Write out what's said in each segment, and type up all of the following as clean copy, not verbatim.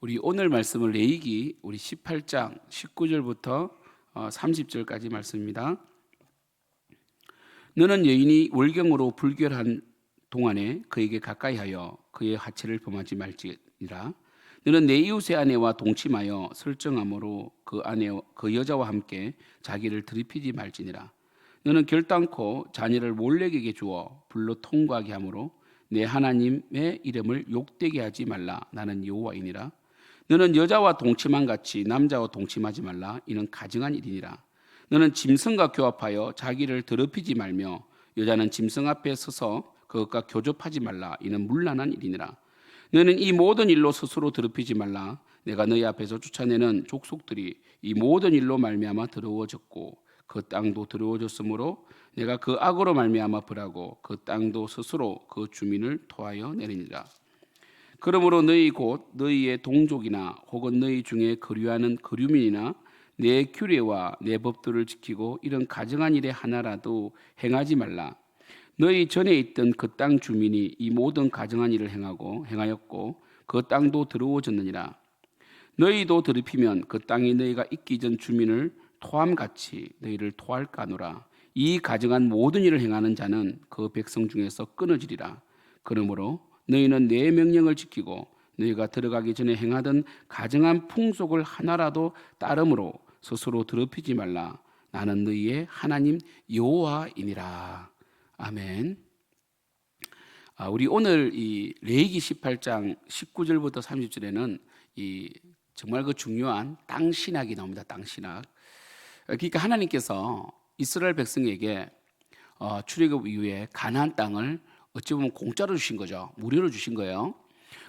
우리 오늘 말씀은 레위기 우리 18장 19절부터 30절까지 말씀입니다. 너는 여인이 월경으로 불결한 동안에 그에게 가까이 하여 그의 하체를 범하지 말지니라. 너는 내 이웃의 아내와 동침하여 설정함으로 그 여자와 함께 자기를 더럽히지 말지니라. 너는 결단코 자녀를 몰렉에게 주어 불로 통과하게 하므로 내 하나님의 이름을 욕되게 하지 말라. 나는 여호와이니라. 너는 여자와 동침한 같이 남자와 동침하지 말라. 이는 가증한 일이니라. 너는 짐승과 교합하여 자기를 더럽히지 말며 여자는 짐승 앞에 서서 그것과 교접하지 말라. 이는 문란한 일이니라. 너는 이 모든 일로 스스로 더럽히지 말라. 내가 너희 앞에서 쫓아내는 족속들이 이 모든 일로 말미암아 더러워졌고 그 땅도 더러워졌으므로 내가 그 악으로 말미암아 벌하고 그 땅도 스스로 그 주민을 토하여 내리니라. 그러므로 너희 곧 너희의 동족이나 혹은 너희 중에 거류하는 거류민이나 내 규례와 내 법도를 지키고 이런 가증한 일의 하나라도 행하지 말라. 너희 전에 있던 그 땅 주민이 이 모든 가증한 일을 행하였고 그 땅도 더러워졌느니라. 너희도 더럽히면 그 땅이 너희가 있기 전 주민을 토함같이 너희를 토할까노라. 이 가증한 모든 일을 행하는 자는 그 백성 중에서 끊어지리라. 그러므로 너희는 내 명령을 지키고 너희가 들어가기 전에 행하던 가증한 풍속을 하나라도 따름으로 스스로 더럽히지 말라. 나는 너희의 하나님 여호와이니라. 아멘. 우리 오늘 이 레위기 18장 19절부터 30절에는 이 정말 그 중요한 땅 신학이 나옵니다. 땅 신학. 그러니까 하나님께서 이스라엘 백성에게 출애굽 이후에 가나안 땅을 어찌 보면 공짜로 주신 거죠. 무료로 주신 거예요.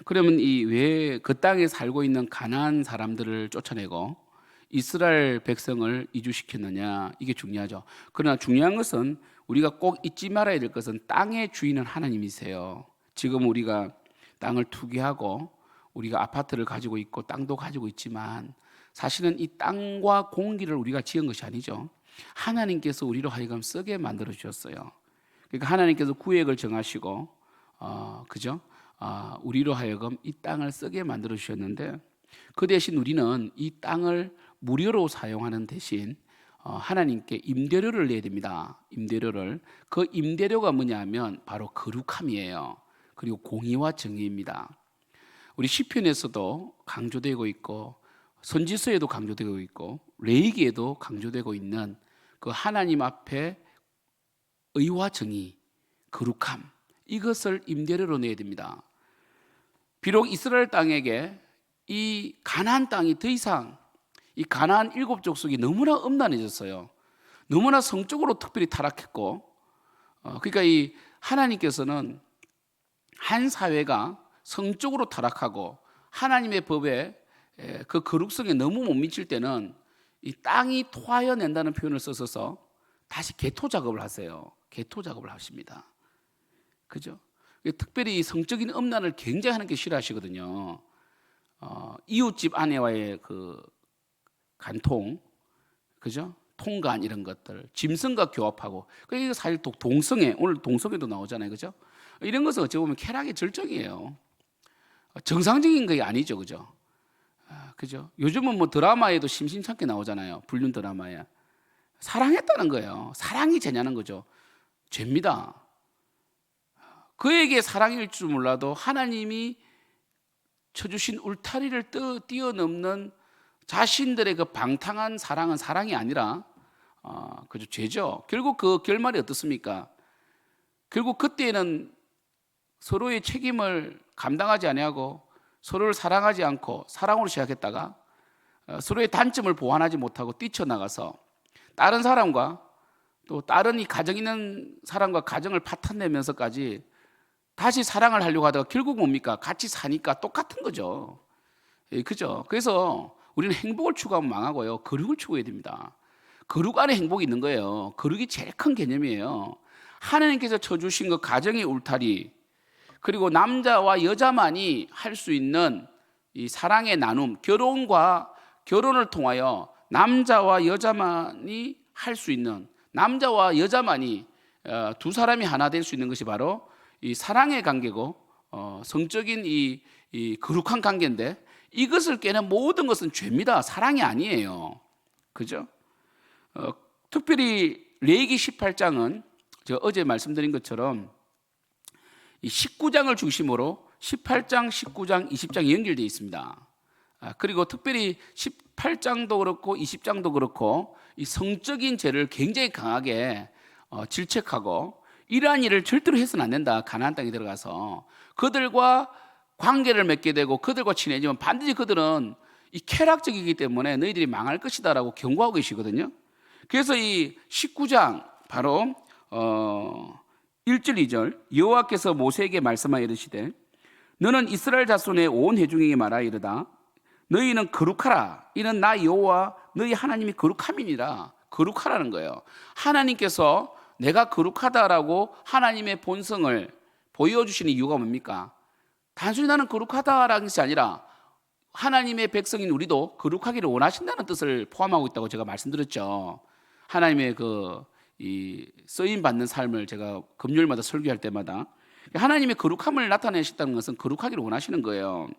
그러면 이 왜 그 땅에 살고 있는 가나안 사람들을 쫓아내고 이스라엘 백성을 이주시켰느냐, 이게 중요하죠. 그러나 중요한 것은 우리가 꼭 잊지 말아야 될 것은 땅의 주인은 하나님이세요. 지금 우리가 땅을 투기하고 우리가 아파트를 가지고 있고 땅도 가지고 있지만 사실은 이 땅과 공기를 우리가 지은 것이 아니죠. 하나님께서 우리로 하여금 쓰게 만들어 주셨어요. 그러니까 하나님께서 구획을 정하시고 그죠? 우리로 하여금 이 땅을 쓰게 만들어 주셨는데 그 대신 우리는 이 땅을 무료로 사용하는 대신 하나님께 임대료를 내야 됩니다. 임대료를. 그 임대료가 뭐냐면 바로 거룩함이에요. 그리고 공의와 정의입니다. 우리 시편에서도 강조되고 있고 선지서에도 강조되고 있고 레위기에도 강조되고 있는 그 하나님 앞에 의와 정의, 거룩함, 이것을 임대료로 내야 됩니다. 비록 이스라엘 땅에게 이 가나안 땅이 더 이상 이 가나안 7족속이 너무나 음란해졌어요. 너무나 성적으로 특별히 타락했고 그러니까 이 하나님께서는 한 사회가 성적으로 타락하고 하나님의 법에 그 거룩성에 너무 못 미칠 때는 이 땅이 토하여 낸다는 표현을 써서 다시 개토 작업을 하세요. 개토 작업을 하십니다. 그죠? 특별히 성적인 음란을 굉장히 하는 게 싫어하시거든요. 이웃집 아내와의 그 간통, 그죠? 통간 이런 것들, 짐승과 교합하고, 이게 사실 또 동성애, 오늘 동성애도 나오잖아요, 그죠? 이런 것은 어찌 보면 쾌락의 절정이에요. 정상적인 게 아니죠, 그죠? 그죠? 요즘은 뭐 드라마에도 심심찮게 나오잖아요, 불륜 드라마에. 사랑했다는 거예요. 사랑이 죄냐는 거죠. 죄입니다. 그에게 사랑일 줄 몰라도 하나님이 쳐주신 울타리를 뛰어넘는 자신들의 그 방탕한 사랑은 사랑이 아니라 그죠, 죄죠. 결국 그 결말이 어떻습니까? 결국 그때는 서로의 책임을 감당하지 아니하고 서로를 사랑하지 않고 사랑으로 시작했다가 서로의 단점을 보완하지 못하고 뛰쳐나가서 다른 사람과 또 다른 이 가정 있는 사람과 가정을 파탄내면서까지 다시 사랑을 하려고 하다가 결국 뭡니까? 같이 사니까 똑같은 거죠. 그죠? 그래서 우리는 행복을 추구하면 망하고요. 거룩을 추구해야 됩니다. 거룩 안에 행복이 있는 거예요. 거룩이 제일 큰 개념이에요. 하나님께서 쳐주신 그 가정의 울타리, 그리고 남자와 여자만이 할 수 있는 이 사랑의 나눔, 결혼을 통하여 남자와 여자만이 할 수 있는, 남자와 여자만이 두 사람이 하나 될 수 있는 것이 바로 이 사랑의 관계고 성적인 이 거룩한 관계인데 이것을 깨는 모든 것은 죄입니다. 사랑이 아니에요. 그죠? 특별히 레위기 18장은 제가 어제 말씀드린 것처럼 이 19장을 중심으로 18장, 19장, 20장이 연결되어 있습니다. 그리고 특별히 18장도 그렇고 20장도 그렇고 이 성적인 죄를 굉장히 강하게 질책하고 이러한 일을 절대로 해서는 안 된다. 가나안 땅에 들어가서 그들과 관계를 맺게 되고 그들과 친해지면 반드시 그들은 이 쾌락적이기 때문에 너희들이 망할 것이다라고 경고하고 계시거든요. 그래서 이 19장 바로 1절 2절 여호와께서 모세에게 말씀하여 이르시되 너는 이스라엘 자손의 온 회중에게 말하여 이르다 너희는 거룩하라. 이는 나 여호와 너희 하나님이 거룩함이니라. 거룩하라는 거예요. 하나님께서 내가 거룩하다라고 하나님의 본성을 보여주시는 이유가 뭡니까? 단순히 나는 거룩하다라는 것이 아니라 하나님의 백성인 우리도 거룩하기를 원하신다는 뜻을 포함하고 있다고 제가 말씀드렸죠. 하나님의 이 쓰임 받는 삶을 제가 금요일마다 설교할 때마다 하나님의 거룩함을 나타내셨다는 것은 거룩하기를 원하시는 거예요.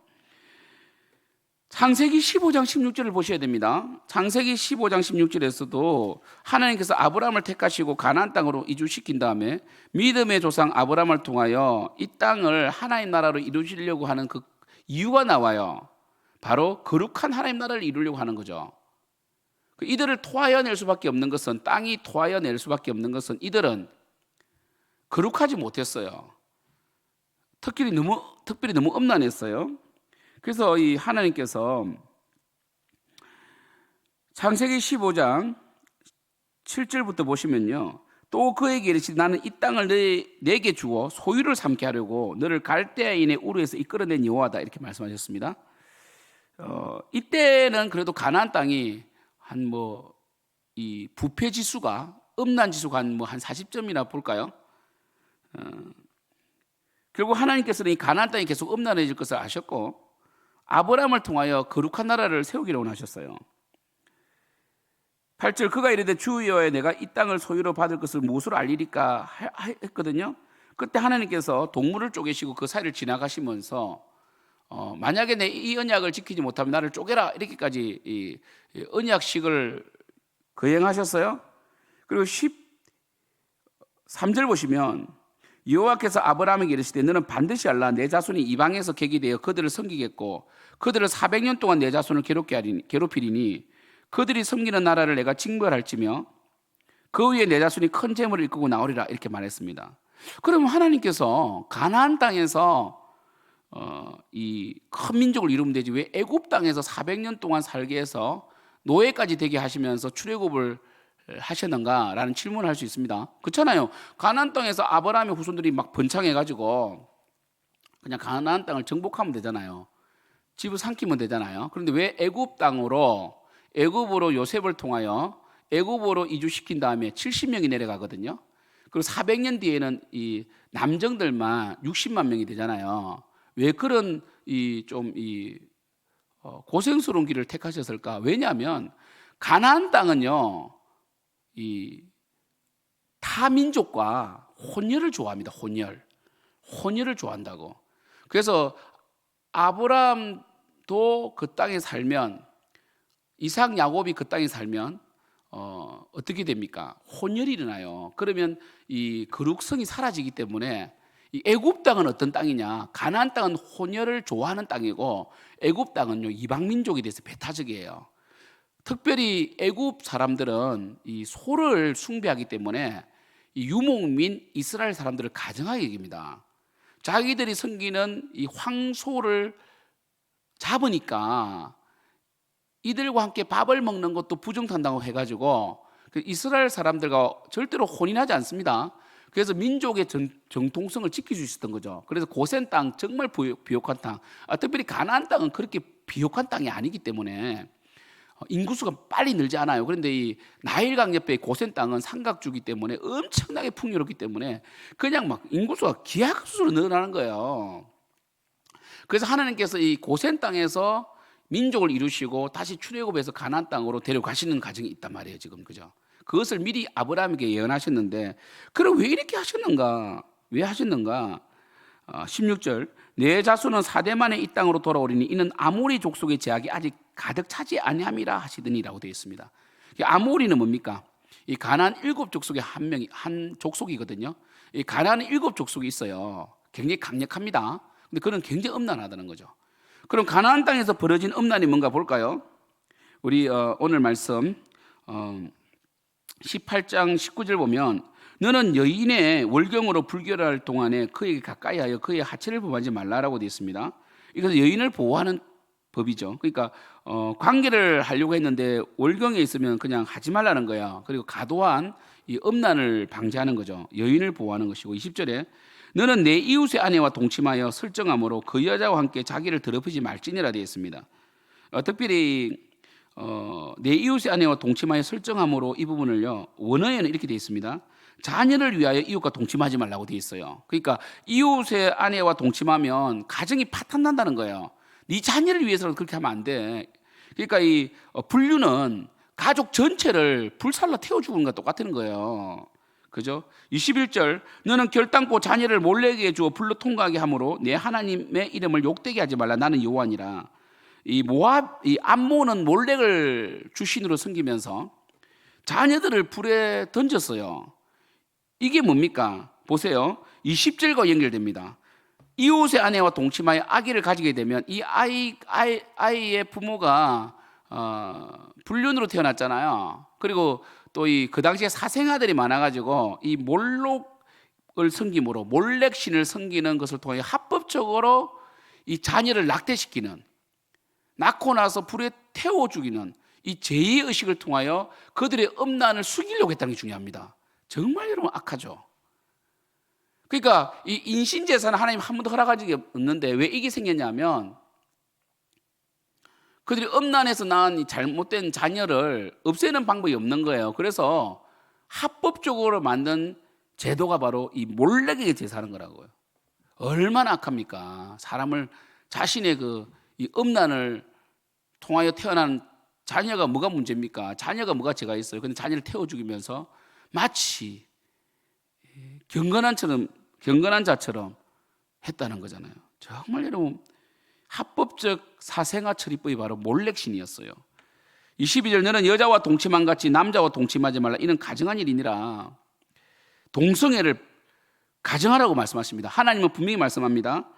창세기 15장 16절을 보셔야 됩니다. 창세기 15장 16절에서도 하나님께서 아브라함을 택하시고 가나안 땅으로 이주시킨 다음에 믿음의 조상 아브라함을 통하여 이 땅을 하나님 나라로 이루시려고 하는 그 이유가 나와요. 바로 거룩한 하나님 나라를 이루려고 하는 거죠. 이들을 토하여낼 수밖에 없는 것은 땅이 토하여낼 수밖에 없는 것은 이들은 거룩하지 못했어요. 특별히 너무 엄난했어요. 그래서 이 하나님께서 창세기 15장 7절부터 보시면요. 또 그에게 이르시되 나는 이 땅을 내게 주어 소유를 삼게 하려고 너를 갈대아인의 우르에서 이끌어낸 여호와다 이렇게 말씀하셨습니다. 이때는 그래도 가나안 땅이 한 이 부패 지수가 음란 지수가 한 40점이나 볼까요? 결국 하나님께서는 이 가나안 땅이 계속 음란해질 것을 아셨고 아브라함을 통하여 거룩한 나라를 세우기를 원하셨어요. 8절 그가 이르되 주 여호와여 내가 이 땅을 소유로 받을 것을 무엇으로 알리리까 했거든요. 그때 하나님께서 동물을 쪼개시고 그 사이를 지나가시면서 만약에 내 이 언약을 지키지 못하면 나를 쪼개라 이렇게까지 이 언약식을 거행하셨어요. 그리고 13절 보시면 여호와께서 아브라함에게 이르시되 너는 반드시 알라 내 자손이 이방에서 객이 되어 그들을 섬기겠고 그들을 400년 동안 내 자손을 괴롭히리니 그들이 섬기는 나라를 내가 징벌할지며 그 위에 내 자손이 큰 재물을 이끌고 나오리라 이렇게 말했습니다. 그러면 하나님께서 가나안 땅에서 이 큰 민족을 이루면 되지 왜 애굽 땅에서 400년 동안 살게 해서 노예까지 되게 하시면서 출애굽을 하셨는가라는 질문을 할 수 있습니다. 그렇잖아요. 가나안 땅에서 아브라함의 후손들이 막 번창해가지고 그냥 가나안 땅을 정복하면 되잖아요. 집을 삼키면 되잖아요. 그런데 왜 애굽으로 요셉을 통하여 애굽으로 이주시킨 다음에 70명이 내려가거든요. 그리고 400년 뒤에는 이 남정들만 60만 명이 되잖아요. 왜 그런 고생스러운 길을 택하셨을까? 왜냐하면 가나안 땅은요, 이 타민족과 혼혈을 좋아합니다. 혼혈을 좋아한다고. 그래서 아브라함도 그 땅에 살면 이삭 야곱이 그 땅에 살면 어떻게 됩니까? 혼혈이 일어나요. 그러면 이 거룩성이 사라지기 때문에 이 애굽 땅은 어떤 땅이냐? 가나안 땅은 혼혈을 좋아하는 땅이고 애굽 땅은요 이방 민족에 대해서 배타적이에요. 특별히 애굽 사람들은 이 소를 숭배하기 때문에 이 유목민 이스라엘 사람들을 가증하게 여깁니다. 자기들이 섬기는 이 황소를 잡으니까 이들과 함께 밥을 먹는 것도 부정탄다고 해가지고 이스라엘 사람들과 절대로 혼인하지 않습니다. 그래서 민족의 정통성을 지킬 수 있었던 거죠. 그래서 고센 땅 정말 비옥한 땅, 특별히 가나안 땅은 그렇게 비옥한 땅이 아니기 때문에 인구수가 빨리 늘지 않아요. 그런데 이 나일강 옆에 고센 땅은 삼각주기 때문에 엄청나게 풍요롭기 때문에 그냥 막 인구수가 기하급수로 늘어나는 거예요. 그래서 하나님께서 이 고센 땅에서 민족을 이루시고 다시 출애굽해서 가나안 땅으로 데려가시는 과정이 있단 말이에요. 지금 그죠? 그것을 미리 아브라함에게 예언하셨는데 그럼 왜 이렇게 하셨는가? 왜 하셨는가? 16절 내 자손은 4대만에 이 땅으로 돌아오리니 이는 아모리 족속의 제약이 아직 가득 차지 아니함이라 하시더니라고 되어 있습니다. 아모리는 뭡니까? 이 가나안 7족속의 한 족속이거든요. 이 가나안 7족속이 있어요. 굉장히 강력합니다. 근데 그는 굉장히 음란하다는 거죠. 그럼 가나안 땅에서 벌어진 음란이 뭔가 볼까요? 우리 오늘 말씀 18장 19절 보면 너는 여인의 월경으로 불결할 동안에 그에게 가까이하여 그의 하체를 범하지 말라라고 되어 있습니다. 이것은 여인을 보호하는 법이죠. 그러니까 관계를 하려고 했는데 월경에 있으면 그냥 하지 말라는 거야. 그리고 과도한 이 음란을 방지하는 거죠. 여인을 보호하는 것이고 20절에 너는 내 이웃의 아내와 동침하여 설정함으로 그 여자와 함께 자기를 더럽히지 말지니라 되어 있습니다. 특별히 내 이웃의 아내와 동침하여 설정함으로 이 부분을요 원어에는 이렇게 되어 있습니다. 자녀를 위하여 이웃과 동침하지 말라고 되어 있어요. 그러니까 이웃의 아내와 동침하면 가정이 파탄난다는 거예요. 네 자녀를 위해서는 그렇게 하면 안 돼. 그러니까 이 불륜은 가족 전체를 불살라 태워 죽는 것과 똑같은 거예요. 그죠? 21절 너는 결단코 자녀를 몰래게 주어 불로 통과하게 함으로 내 하나님의 이름을 욕되게 하지 말라. 나는 여호와니라. 이 암몬은 몰렉을 주신으로 섬기면서 자녀들을 불에 던졌어요. 이게 뭡니까? 보세요. 20절과 연결됩니다. 이웃의 아내와 동침하여 아기를 가지게 되면 이 아이의 부모가 불륜으로 태어났잖아요. 그리고 또 그 당시에 사생아들이 많아가지고 이 몰록을 섬김으로 몰렉신을 섬기는 것을 통해 합법적으로 이 자녀를 낙태시키는, 낳고 나서 불에 태워 죽이는 이 죄의 의식을 통하여 그들의 음란을 숙이려고 했다는 게 중요합니다. 정말 여러분 악하죠. 그러니까 이 인신제사는 하나님 한 번도 허락한 적이 없는데 왜 이게 생겼냐면 그들이 음란에서 낳은 이 잘못된 자녀를 없애는 방법이 없는 거예요. 그래서 합법적으로 만든 제도가 바로 이 몰렉에게 제사하는 거라고요. 얼마나 악합니까? 사람을 자신의 이 음란을 통하여 태어난 자녀가 뭐가 문제입니까? 자녀가 뭐가 죄가 있어요? 근데 자녀를 태워 죽이면서 마치 경건한 자처럼 했다는 거잖아요. 정말 여러분 합법적 사생아 처리법이 바로 몰렉신이었어요. 22절 너는 여자와 동침한 같이 남자와 동침하지 말라. 이는 가정한 일이니라. 동성애를 가정하라고 말씀하십니다. 하나님은 분명히 말씀합니다.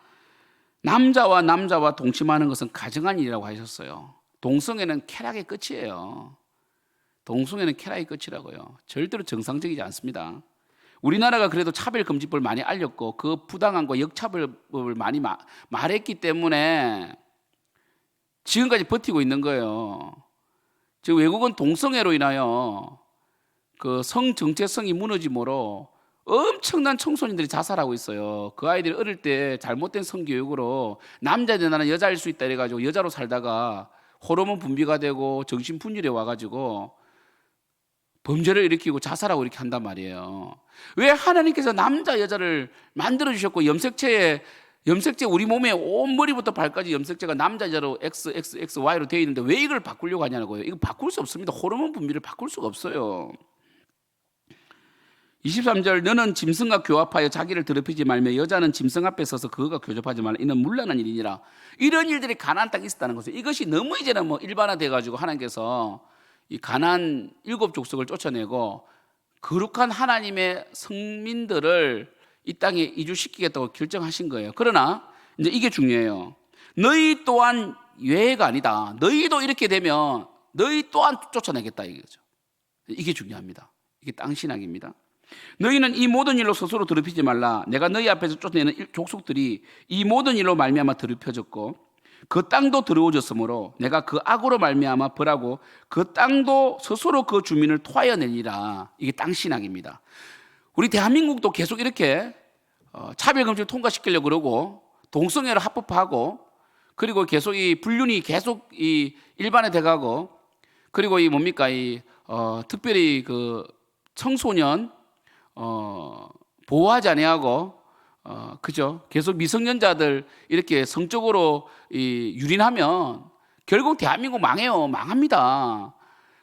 남자와 동침하는 것은 가정한 일이라고 하셨어요. 동성애는 쾌락의 끝이에요. 동성애는 쾌락의 끝이라고요. 절대로 정상적이지 않습니다. 우리나라가 그래도 차별금지법을 많이 알렸고 그 부당함과 역차별법을 많이 말했기 때문에 지금까지 버티고 있는 거예요. 지금 외국은 동성애로 인하여 그 성정체성이 무너짐으로 엄청난 청소년들이 자살하고 있어요. 그 아이들이 어릴 때 잘못된 성교육으로 남자인데 나는 여자일 수 있다 이래가지고 여자로 살다가 호르몬 분비가 되고 정신분열에 와가지고 범죄를 일으키고 자살하고 이렇게 한단 말이에요. 왜 하나님께서 남자 여자를 만들어 주셨고 염색체 우리 몸에 온 머리부터 발까지 염색체가 남자 여자로 XXXY로 되어 있는데 왜 이걸 바꾸려고 하냐고요. 이거 바꿀 수 없습니다. 호르몬 분비를 바꿀 수가 없어요. 23절 너는 짐승과 교합하여 자기를 더럽히지 말며 여자는 짐승 앞에 서서 그가 교접하지 말라. 이는 문란한 일이니라. 이런 일들이 가나안 땅에 있었다는 것을 이것이 너무 이제는 일반화돼 가지고 하나님께서 이 가나안 7족속을 쫓아내고 거룩한 하나님의 성민들을 이 땅에 이주시키겠다고 결정하신 거예요. 그러나 이제 이게 중요해요. 너희 또한 예외가 아니다. 너희도 이렇게 되면 너희 또한 쫓아내겠다 이거죠. 이게 중요합니다. 이게 땅 신학입니다. 너희는 이 모든 일로 스스로 더럽히지 말라. 내가 너희 앞에서 쫓아내는 족속들이 이 모든 일로 말미암아 더럽혀졌고 그 땅도 더러워졌으므로 내가 그 악으로 말미암아 벌하고 그 땅도 스스로 그 주민을 토하여 내리라. 이게 땅 신학입니다. 우리 대한민국도 계속 이렇게 차별금지를 통과시키려고 그러고 동성애를 합법화하고 그리고 계속 이 불륜이 계속 이 일반화 돼가고 그리고 이 뭡니까 특별히 그 청소년 보호하지 아니하고 그죠? 계속 미성년자들 이렇게 성적으로 유린하면 결국 대한민국 망해요. 망합니다.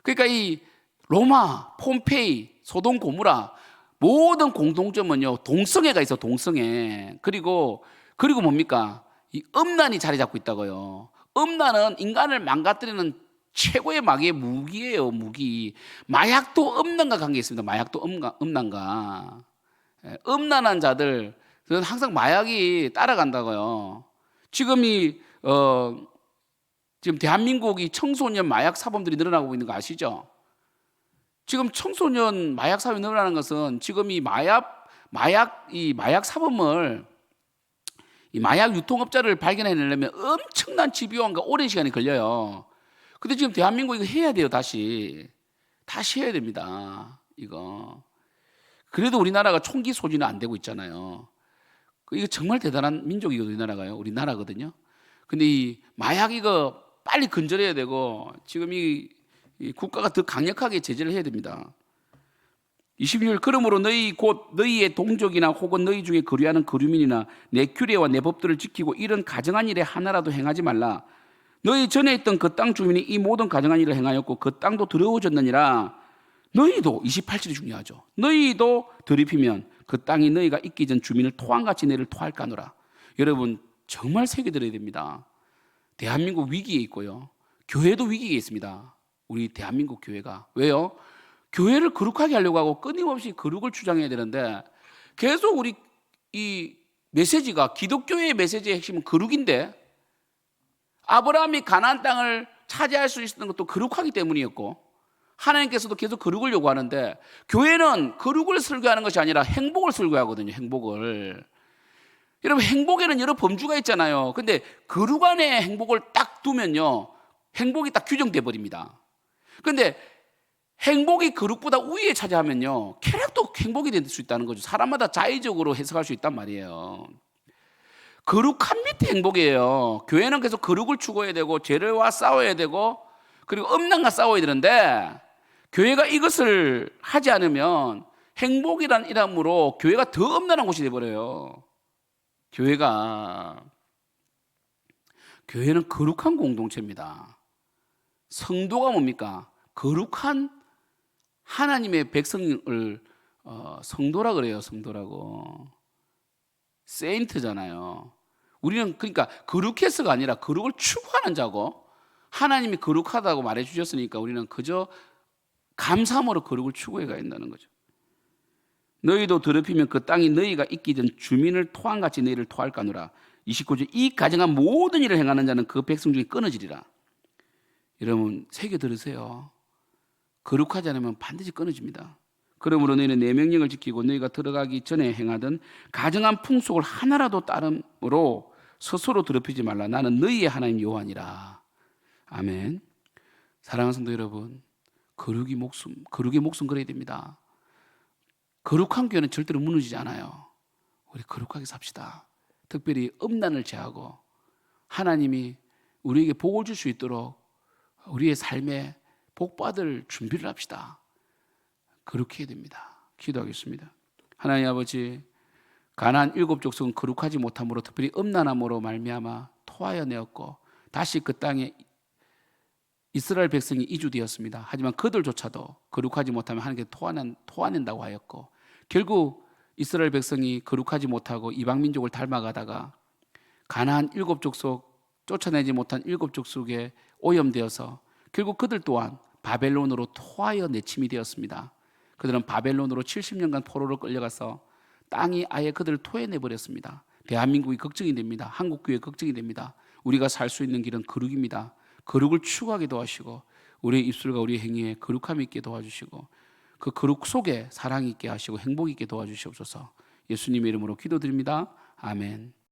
그러니까 이 로마, 폼페이, 소돔 고모라 모든 공통점은요 동성애가 있어. 동성애. 그리고 그리고 뭡니까? 이 음란이 자리 잡고 있다고요. 음란은 인간을 망가뜨리는 최고의 마귀의 무기예요, 무기. 마약도 음란과 관계 있습니다. 마약도 음란과. 음란한 자들, 그건 항상 마약이 따라간다고요. 지금 지금 대한민국이 청소년 마약 사범들이 늘어나고 있는 거 아시죠? 지금 청소년 마약 사범이 늘어나는 것은 지금 이 마약 사범을 이 마약 유통업자를 발견해내려면 엄청난 집요함과 오랜 시간이 걸려요. 근데 지금 대한민국 이거 해야 돼요, 다시 해야 됩니다. 이거. 그래도 우리나라가 총기 소지는 안 되고 있잖아요. 이거 정말 대단한 민족이거든요, 우리나라가요. 우리나라거든요. 근데 이 마약 이거 빨리 근절해야 되고 지금 이 국가가 더 강력하게 제재를 해야 됩니다. 22절 그러므로 너희 곧 너희의 동족이나 혹은 너희 중에 거류하는 거류민이나 내 규례와 내 법들을 지키고 이런 가정한 일에 하나라도 행하지 말라. 너희 전에 있던 그 땅 주민이 이 모든 가정한 일을 행하였고 그 땅도 더러워졌느니라. 너희도 28절이 중요하죠. 너희도 더럽히면 그 땅이 너희가 있기 전 주민을 토함같이 너희를 토할까노라. 여러분 정말 새겨들어야 됩니다. 대한민국 위기에 있고요. 교회도 위기에 있습니다. 우리 대한민국 교회가. 왜요? 교회를 거룩하게 하려고 하고 끊임없이 거룩을 주장해야 되는데 계속 우리 이 메시지가 기독교의 메시지의 핵심은 거룩인데 아브라함이 가나안 땅을 차지할 수 있었던 것도 거룩하기 때문이었고 하나님께서도 계속 거룩을 요구하는데 교회는 거룩을 설교하는 것이 아니라 행복을 설교하거든요. 행복을. 여러분 행복에는 여러 범주가 있잖아요. 근데 거룩 안에 행복을 딱 두면요. 행복이 딱 규정돼 버립니다. 근데 행복이 거룩보다 우위에 차지하면요. 쾌락도 행복이 될 수 있다는 거죠. 사람마다 자의적으로 해석할 수 있단 말이에요. 거룩한 밑에 행복이에요. 교회는 계속 거룩을 추구해야 되고 죄와 싸워야 되고 그리고 음란과 싸워야 되는데 교회가 이것을 하지 않으면 행복이란 이름으로 교회가 더 음란한 곳이 되어버려요. 교회는 거룩한 공동체입니다. 성도가 뭡니까? 거룩한 하나님의 백성을 성도라 그래요. 성도라고. 세인트잖아요. 우리는 그러니까 거룩해서가 아니라 거룩을 추구하는 자고 하나님이 거룩하다고 말해 주셨으니까 우리는 그저 감사함으로 거룩을 추구해 가야 한다는 거죠. 너희도 더럽히면 그 땅이 너희가 있기 전 주민을 토함같이 너희를 토할까노라. 29절 이 가정한 모든 일을 행하는 자는 그 백성 중에 끊어지리라. 여러분 새겨 들으세요. 거룩하지 않으면 반드시 끊어집니다. 그러므로 너희는 내 명령을 지키고 너희가 들어가기 전에 행하던 가정한 풍속을 하나라도 따름으로 스스로 더럽히지 말라. 나는 너희의 하나님 여호와니라. 아멘. 사랑하는 성도 여러분, 거룩의 목숨 걸어야 됩니다. 거룩한 교회는 절대로 무너지지 않아요. 우리 거룩하게 삽시다. 특별히 음란을 제하고 하나님이 우리에게 복을 줄 수 있도록 우리의 삶에 복받을 준비를 합시다. 거룩해야 됩니다. 기도하겠습니다. 하나님 아버지, 가나안 7족속은 거룩하지 못함으로 특별히 음란함으로 말미암아 토하여 내었고 다시 그 땅에 이스라엘 백성이 이주되었습니다. 하지만 그들조차도 거룩하지 못하면 하나님께 토해낸다고 하였고 결국 이스라엘 백성이 거룩하지 못하고 이방 민족을 닮아가다가 가나안 7족속 쫓아내지 못한 7족속에 오염되어서 결국 그들 또한 바벨론으로 토하여 내침이 되었습니다. 그들은 바벨론으로 70년간 포로로 끌려가서 땅이 아예 그들을 토해내버렸습니다. 대한민국이 걱정이 됩니다. 한국교회 걱정이 됩니다. 우리가 살 수 있는 길은 거룩입니다. 거룩을 추구하게 도와주시고 우리의 입술과 우리의 행위에 거룩함이 있게 도와주시고 그 거룩 속에 사랑이 있게 하시고 행복이 있게 도와주시옵소서. 예수님의 이름으로 기도드립니다. 아멘.